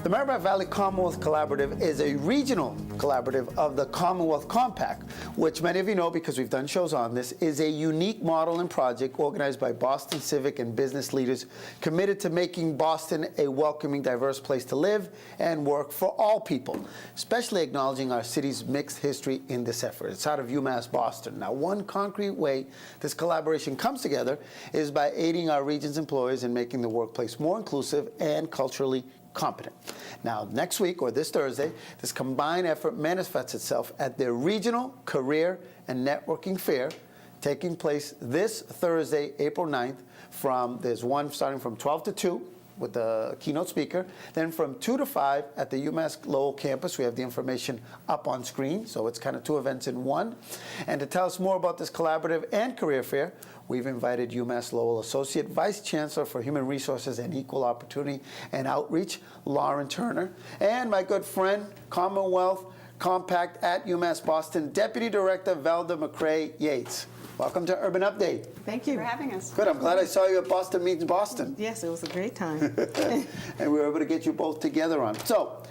The Merrimack Valley Commonwealth Collaborative is a regional collaborative of the Commonwealth Compact, which many of you know because we've done shows on this, is a unique model and project organized by Boston civic and business leaders committed to making Boston a welcoming, diverse place to live and work for all people, especially acknowledging our city's mixed history in this effort. It's out of UMass Boston. Now, one concrete way this collaboration comes together is by aiding our region's employees in making the workplace more inclusive and culturally competent. Now, next week, or this Thursday, this combined effort manifests itself at their regional career and networking fair taking place this Thursday, April 9th. There's one starting from 12 to 2 with the keynote speaker. Then from 2 to 5 at the UMass Lowell campus. We have the information up on screen, so it's kind of two events in one. And to tell us more about this collaborative and career fair, we've invited UMass Lowell Associate Vice Chancellor for Human Resources and Equal Opportunity and Outreach, Lauren Turner, and my good friend, Commonwealth Compact at UMass Boston, Deputy Director Velda McRae Yates. Welcome to Urban Update. Thank you for having us. Good. I'm glad I saw you at Boston Meets Boston. Yes, it was a great time. And we were able to get you both together on. So,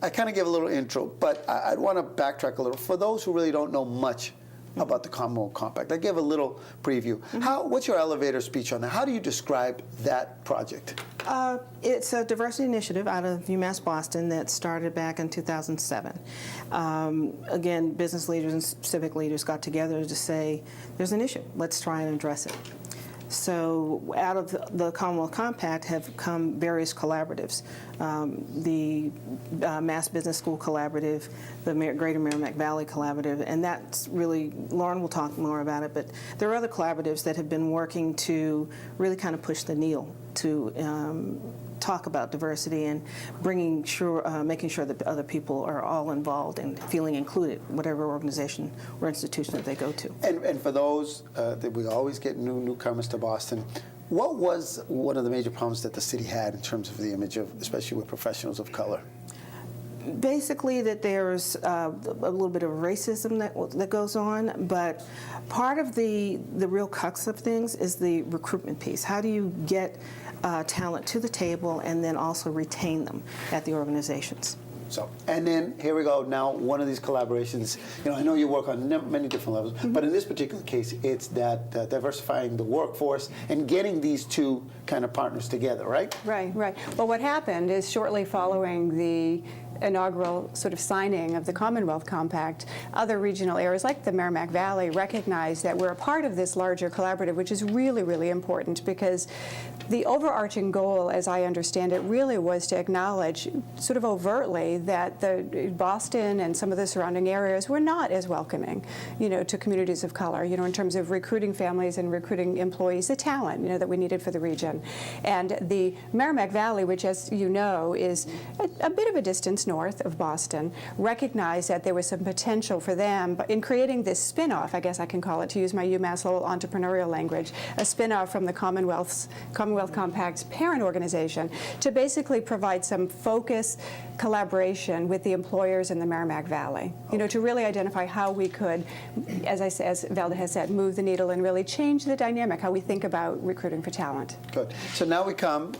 I kind of gave a little intro, but I'd want to backtrack a little. For those who really don't know much about the Commonwealth Compact, I gave a little preview. What's your elevator speech on that? How do you describe that project? It's a diversity initiative out of UMass Boston that started back in 2007. Again, business leaders and civic leaders got together to say, there's an issue, let's try and address it. So out of the Commonwealth Compact have come various collaboratives. The Mass Business School Collaborative, the Greater Merrimack Valley Collaborative, and that's really, Lauren will talk more about it, but there are other collaboratives that have been working to really kind of push the needle to talk about diversity and making sure that other people are all involved and feeling included, whatever organization or institution that they go to. And for those that we always get newcomers to Boston, what was one of the major problems that the city had in terms of the image of, especially with professionals of color? Basically, that there's a little bit of racism that goes on, but part of the real crux of things is the recruitment piece. How do you get talent to the table and then also retain them at the organizations? So, and then here we go. Now, one of these collaborations, I know you work on many different levels, but in this particular case, it's that diversifying the workforce and getting these two kind of partners together, right? Right. Well, what happened is shortly following the inaugural sort of signing of the Commonwealth Compact, other regional areas like the Merrimack Valley recognized that we're a part of this larger collaborative, which is really, really important because the overarching goal, as I understand it, really was to acknowledge sort of overtly that the Boston and some of the surrounding areas were not as welcoming, to communities of color, in terms of recruiting families and recruiting employees, the talent, that we needed for the region. And the Merrimack Valley, which, as you know, is a bit of a distance north of Boston, recognized that there was some potential for them in creating this spin-off, I guess I can call it, to use my UMass Lowell entrepreneurial language, a spin-off from the Commonwealth Compact's parent organization to basically provide some focus collaboration with the employers in the Merrimack Valley, to really identify how we could, as Velda has said, move the needle and really change the dynamic, how we think about recruiting for talent. Good. So now we come,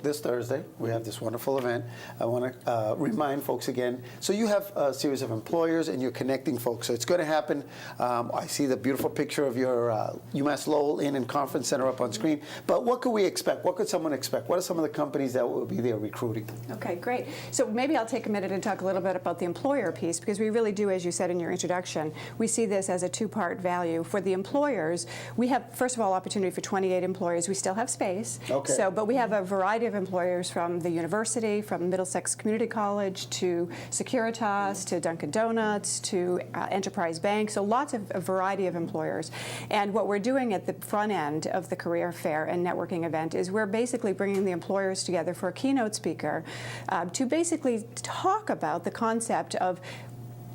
this Thursday, we have this wonderful event. I want to remind folks again, so you have a series of employers and you're connecting folks. So it's going to happen. I see the beautiful picture of your UMass Lowell Inn and Conference Center up on screen. But what could we expect? What could someone expect? What are some of the companies that will be there recruiting? Okay, great. So maybe I'll take a minute and talk a little bit about the employer piece, because we really do, as you said in your introduction, we see this as a two-part value. For the employers, we have, first of all, opportunity for 28 employers. We still have space. Okay. But we have a variety of employers from the university, from Middlesex Community College, to Securitas, to Dunkin' Donuts, to Enterprise Bank. So lots of a variety of employers. And what we're doing at the front end of the career fair and networking event is we're basically bringing the employers together for a keynote speaker to basically talk about the concept of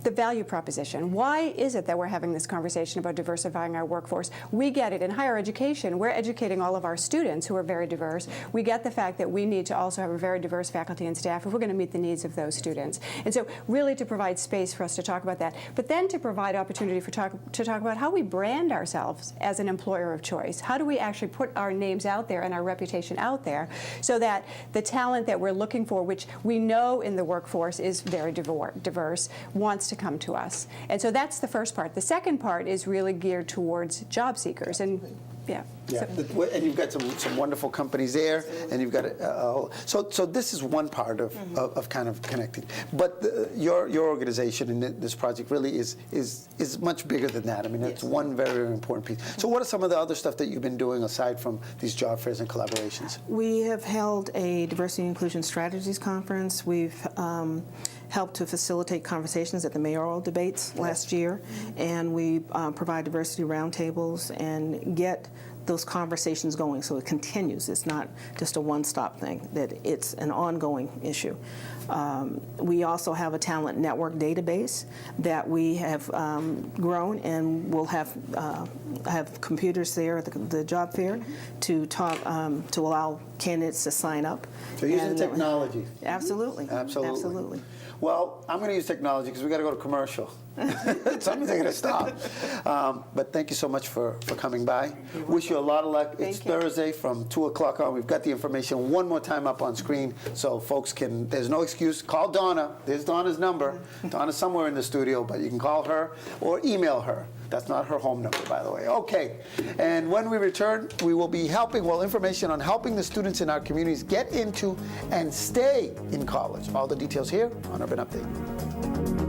the value proposition. Why is it that we're having this conversation about diversifying our workforce? We get it in higher education. We're educating all of our students who are very diverse. We get the fact that we need to also have a very diverse faculty and staff if we're going to meet the needs of those students. And so really to provide space for us to talk about that, but then to provide opportunity to talk about how we brand ourselves as an employer of choice. How do we actually put our names out there and our reputation out there so that the talent that we're looking for, which we know in the workforce is very diverse, wants to come to us. And so that's the first part. The second part is really geared towards job seekers. And yeah. Yeah, and you've got some wonderful companies there, and you've got so this is one part of kind of connecting. But your organization and this project really is much bigger than that. I mean, it's one very, very important piece. So what are some of the other stuff that you've been doing aside from these job fairs and collaborations? We have held a Diversity and Inclusion Strategies Conference. We've helped to facilitate conversations at the mayoral debates last year, and we provide diversity roundtables and get those conversations going so it continues. It's not just a one-stop thing, that it's an ongoing issue. We also have a talent network database that we have grown, and we'll have computers there at the job fair to talk to allow candidates to sign up. So using technology. Absolutely. Absolutely. Absolutely. Well, I'm going to use technology because we got to go to commercial. Somebody's going to stop. But thank you so much for coming by. Wish you a lot of luck. It's Thursday from 2 o'clock on. We've got the information one more time up on screen so folks can, there's no excuse. Call Donna. There's Donna's number. Donna's somewhere in the studio, but you can call her or email her. That's not her home number, by the way. Okay. And when we return, we will be helping, information on helping the students in our communities get into and stay in college. All the details here on Urban Update.